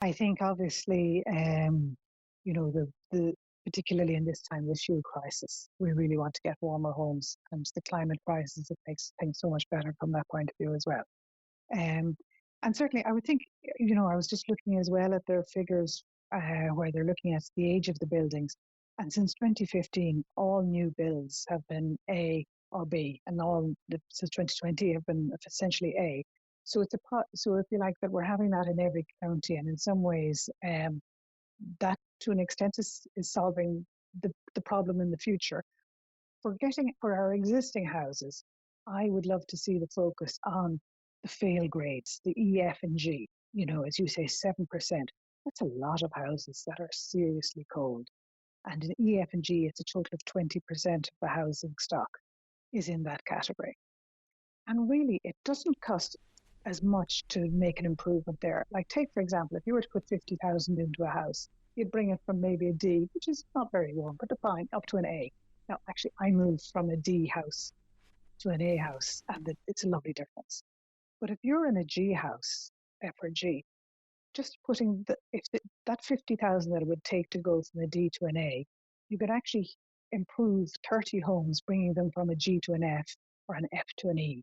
I think obviously, the particularly in this time, the fuel crisis, we really want to get warmer homes, and the climate crisis, it makes things so much better from that point of view as well. Um, and certainly, I would think, I was just looking as well at their figures where they're looking at the age of the buildings. And since 2015, all new builds have been A or B, and since 2020 have been essentially A. So so if you like that, we're having that in every county, and in some ways, that to an extent is solving the problem in the future. For our existing houses, I would love to see the focus on the fail grades, the E, F, and G. As you say, 7%. That's a lot of houses that are seriously cold. And in E, F, and G, it's a total of 20% of the housing stock is in that category. And really, it doesn't cost as much to make an improvement there. Like, take, for example, if you were to put 50,000 into a house, you'd bring it from maybe a D, which is not very warm, but fine, up to an A. Now, actually, I moved from a D house to an A house, and it's a lovely difference. But if you're in a G house, F or G, just putting that 50,000 that it would take to go from a D to an A, you could actually improve 30 homes, bringing them from a G to an F or an F to an E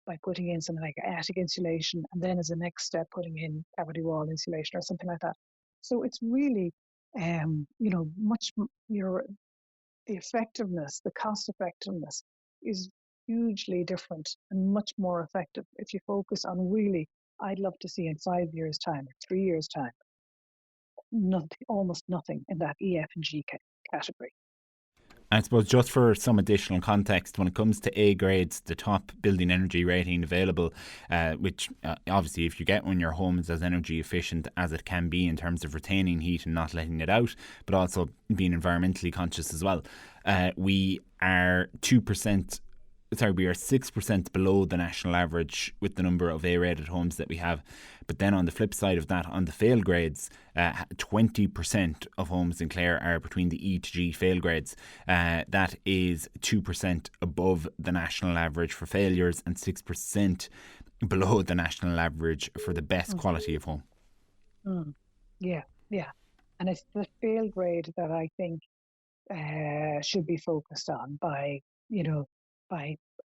by putting in something like attic insulation, and then as a next step, putting in cavity wall insulation or something like that. So it's really, much your the effectiveness, the cost effectiveness is hugely different and much more effective if you focus on really, I'd love to see in 5 years' time or 3 years' time, nothing, almost nothing in that E, F, and G category. I suppose just for some additional context, when it comes to A grades, the top building energy rating available, which obviously if you get one, your home is as energy efficient as it can be in terms of retaining heat and not letting it out, but also being environmentally conscious as well. We are 2%. Sorry, we are 6% below the national average with the number of A-rated homes that we have. But then on the flip side of that, on the fail grades, 20% of homes in Clare are between the E to G fail grades. That is 2% above the national average for failures and 6% below the national average for the best Mm, quality of home. mm. Yeah, yeah. And it's the fail grade that I think should be focused on by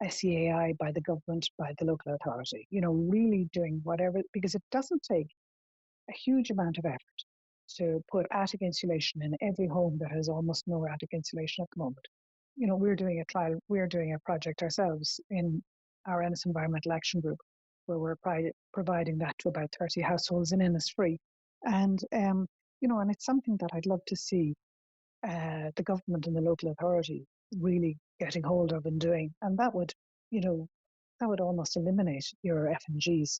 SEAI, by the government, by the local authority. Really doing whatever, because it doesn't take a huge amount of effort to put attic insulation in every home that has almost no attic insulation at the moment. We're doing a project ourselves in our Ennis Environmental Action Group, where we're providing that to about 30 households in Ennis free. And, and it's something that I'd love to see the government and the local authority really getting hold of and doing. And that would almost eliminate your F and Gs.